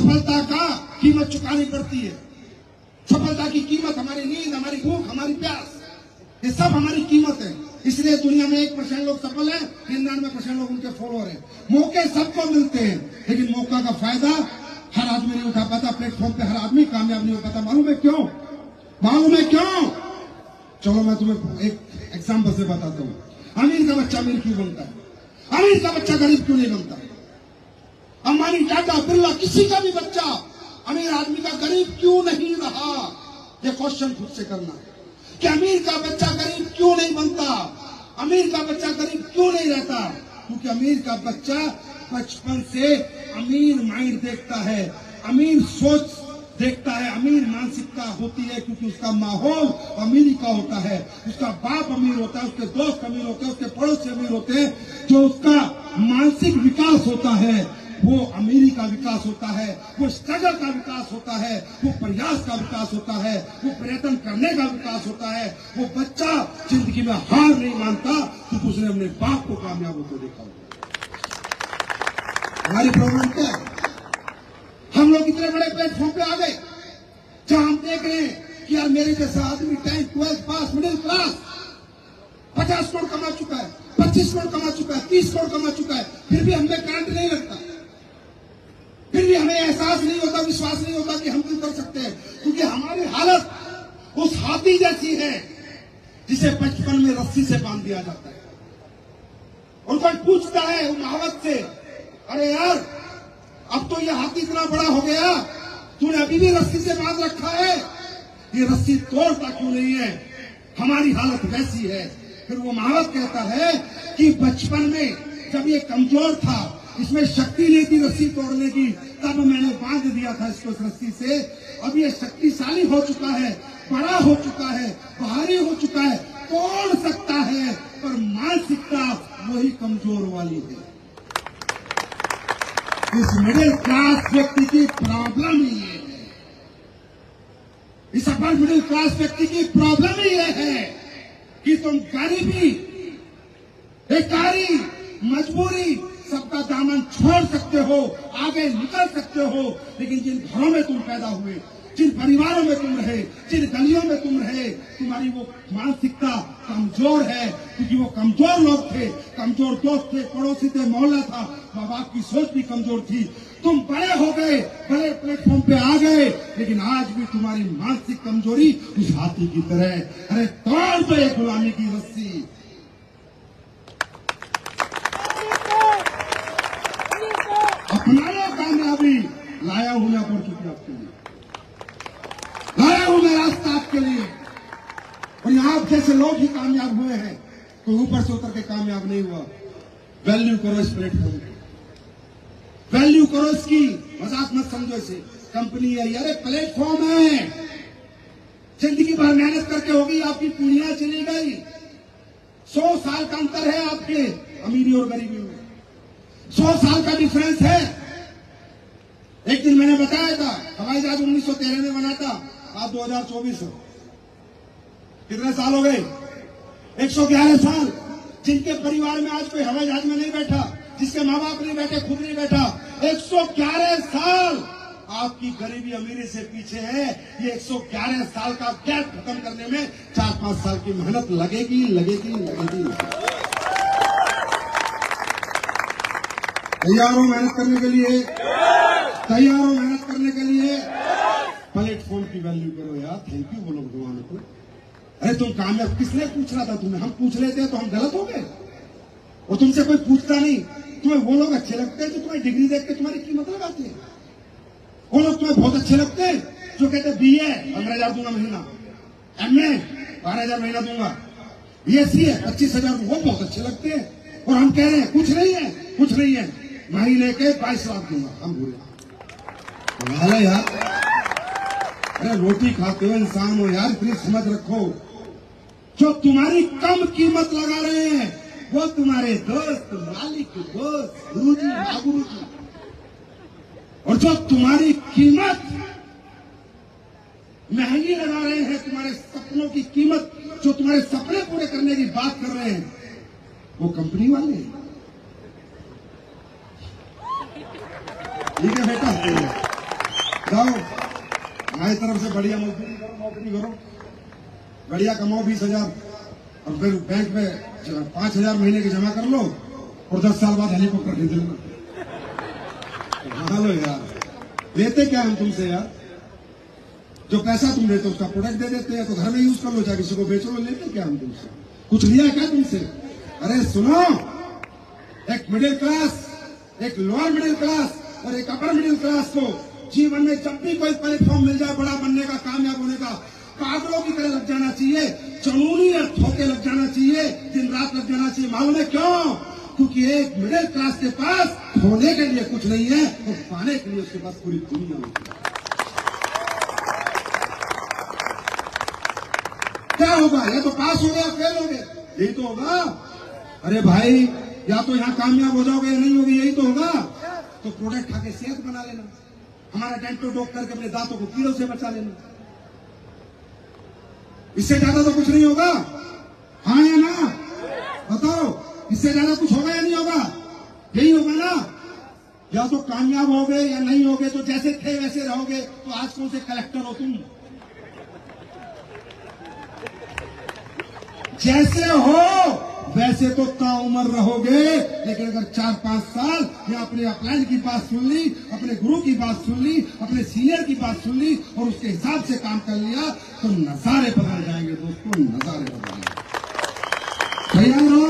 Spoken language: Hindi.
सफलता का कीमत चुकानी पड़ती है। सफलता की कीमत हमारी नींद, हमारी भूख, हमारी प्यास, ये सब हमारी कीमत है। इसलिए दुनिया में 1% लोग सफल है, 99% लोग उनके फॉलोअर हैं। मौके सबको मिलते हैं, लेकिन मौका का फायदा हर आदमी नहीं उठा पाता। प्लेटफॉर्म पे हर आदमी कामयाब नहीं हो पाता। मालूम है क्यों? मालूम है क्यों? चलो मैं तुम्हें एक एग्जाम्पल से बताता हूँ। अमीर का बच्चा अमीर क्यों बनता है? अमीर का बच्चा गरीब क्यों नहीं बनता? अंबानी, टाटा, बिरला, किसी का भी बच्चा अमीर आदमी का गरीब क्यों नहीं रहा? ये क्वेश्चन खुद से करना कि अमीर का बच्चा गरीब क्यों नहीं बनता? अमीर का बच्चा गरीब क्यों नहीं रहता? क्योंकि अमीर का बच्चा बचपन से अमीर माइंड देखता है, अमीर सोच देखता है, अमीर मानसिकता होती है। क्योंकि उसका माहौल अमीरी का होता है, उसका बाप अमीर होता है, उसके दोस्त अमीर होते हैं, उसके पड़ोसी अमीर होते हैं। जो उसका मानसिक विकास होता है वो अमीरी का विकास होता है, वो स्ट्रगल का विकास होता है, वो प्रयास का विकास होता है, वो प्रयत्न करने का विकास होता है। वो बच्चा जिंदगी में हार नहीं मानता क्योंकि उसने अपने बाप को कामयाब होते देखा होगा। हमारी प्रॉब्लम क्या है? हम लोग इतने बड़े प्लेटफॉर्म पे आ गए जहां हम देख रहे हैं कि यार मेरे जैसा आदमी 10th 12th पास, मिडिल क्लास 50 करोड़ कमा चुका है, 25 करोड़ कमा चुका है, 30 करोड़ कमा चुका है, फिर भी हमें करंट नहीं लगता, फिर भी हमें एहसास नहीं होता, विश्वास नहीं होता कि हम कुछ कर सकते हैं। क्योंकि हमारी हालत उस हाथी जैसी है जिसे बचपन में रस्सी से बांध दिया जाता है। और कोई पूछता है महावत से, अरे यार अब तो ये हाथी इतना बड़ा हो गया, तूने अभी भी रस्सी से बांध रखा है, ये रस्सी तोड़ता क्यों नहीं है? हमारी हालत वैसी है। फिर वो महावत कहता है कि बचपन में जब ये कमजोर था, इसमें शक्ति नहीं थी रस्सी तोड़ने की, तब मैंने बांध दिया था इसको इस रस्सी से। अब ये शक्तिशाली हो चुका है, बड़ा हो चुका है, भारी हो चुका है, तोड़ सकता है, पर मानसिकता वही कमजोर वाली है। इस मिडिल क्लास व्यक्ति की प्रॉब्लम ही ये है, इस अपर मिडिल क्लास व्यक्ति की प्रॉब्लम ही ये है कि तुम गरीबी, बेकारी, मजबूरी, सबका दामन छोड़ सकते हो, आगे निकल सकते हो, लेकिन जिन घरों में तुम पैदा हुए, जिन परिवारों में तुम रहे, जिन गलियों में तुम रहे, तुम्हारी वो मानसिकता कमजोर है। क्योंकि वो कमजोर लोग थे, कमजोर दोस्त थे, पड़ोसी थे, मोहल्ला था, माँ बाप की सोच भी कमजोर थी। तुम बड़े हो गए, बड़े प्लेटफॉर्म पे आ गए, लेकिन आज भी तुम्हारी मानसिक कमजोरी उस हाथी की तरह। अरे तोड़ दो ये गुलामी की रस्सी। अपना लो कामयाबी। लाया हूं मैं अपॉर्चुनिटी आपके लिए, लाया हूं मैं रास्ता आपके लिए। और यहां आप जैसे लोग ही कामयाब हुए हैं, तो ऊपर से उतर के कामयाब नहीं हुआ। वैल्यू करो इस प्लेटफॉर्म की, वैल्यू करो इसकी, मजाक मत समझो इसे। कंपनी है यार, प्लेटफॉर्म है। जिंदगी भर मेहनत करके होगी, आपकी पीढ़ियां चली गई, 100 साल का अंतर है आपके अमीरी और गरीबी में, 100 साल का डिफरेंस है। एक दिन मैंने बताया था हवाई जहाज 1913 में बना था, आज 2024 हो, कितने साल हो गए? 111 साल। जिनके परिवार में आज कोई हवाई जहाज में नहीं बैठा, जिसके माँ बाप नहीं बैठे, खुद नहीं बैठा, 111 साल आपकी गरीबी अमीरी से पीछे है। ये 111 साल का गैप खत्म करने में 4-5 साल की मेहनत लगेगी, लगेगी, लगेगी। तैयार हो मेहनत करने के लिए? तैयार हो मेहनत करने के लिए? प्लेटफॉर्म की वैल्यू करो यार। थैंक यू बोलो भगवान को। अरे तुम कामयाब, किसने पूछ रहा था तुम्हें? हम पूछ रहे थे तो हम गलत हो गए? और तुमसे कोई पूछता नहीं। तुम्हें वो लोग अच्छे लगते हैं जो तुम्हारी डिग्री देख के तुम्हारी कीमत लगाते हैं। वो लोग तुम्हें बहुत अच्छे लगते हैं जो कहते हैं BA 15,000 दूंगा महीना, MA 12,000 महीना दूंगा, BSc है 25,000, वो बहुत अच्छे लगते हैं। और हम कह रहे हैं कुछ नहीं है, कुछ नहीं है, महीने के 22 लाख दूंगा। हम बोले यार, अरे रोटी खाते हो, इंसान हो यार, इतनी समझ रखो। जो तुम्हारी कम कीमत लगा रहे हैं वो तुम्हारे दोस्त, मालिक, दोस्त, गुरुजी, बाबूजी। और जो तुम्हारी कीमत महंगी लगा रहे हैं, तुम्हारे सपनों की कीमत, जो तुम्हारे सपने पूरे करने की बात कर रहे हैं, वो कंपनी वाले हैं। ठीक है बेटा, जाओ हमारी तरफ से बढ़िया नौकरी करो, बढ़िया कमाओ 20,000 और फिर बैंक में 5,000 महीने की जमा कर लो और 10 साल बाद हेलीकॉप्टर खरीद लेना। लो यार, लेते क्या हम तुमसे यार? जो पैसा तुम देते हो उसका प्रोडक्ट दे देते हैं, तो घर में यूज कर लो, चाहे किसी को बेचो लो। लेते क्या हम तुमसे? कुछ लिया क्या तुमसे? अरे सुनो, एक मिडिल क्लास, एक लोअर मिडिल क्लास और एक अपर मिडिल क्लास को जीवन में जब भी कोई प्लेटफॉर्म मिल जाए बड़ा बनने का, कामयाब होने का, पागलों की तरह लग जाना चाहिए, जुनूनी और धोखे लग जाना चाहिए, दिन रात लग जाना चाहिए। मालूम है क्यों? क्योंकि एक मिडिल क्लास के पास होने के लिए कुछ नहीं है और पाने के लिए उसके पास पूरी दुनिया होती है। क्या होगा? या तो पास हो गए या फेल हो गए, यही तो होगा। अरे भाई, या तो यहाँ कामयाब हो जाओगे या नहीं होगे, यही तो होगा। तो प्रोडक्ट खा के सेहत बना लेना, हमारा डेंटल डॉक्टर करके अपने दांतों को कीड़ों से बचा लेना, इससे ज्यादा तो कुछ नहीं होगा। हाँ या ना? बताओ, इससे ज्यादा कुछ होगा या नहीं होगा? यही होगा ना। या तो कामयाब होगे या नहीं होगे, तो जैसे थे वैसे रहोगे। तो आज कौन से कलेक्टर हो तुम? जैसे हो वैसे तो ताउम्र रहोगे, लेकिन अगर 4-5 साल या अपने अपलाइन की बात सुन ली, अपने गुरु की बात सुन ली, अपने सीनियर की बात सुन ली और उसके हिसाब से काम कर लिया, तो नजारे बदल जाएंगे दोस्तों, नजारे बदल जाएंगे। तैयार हो?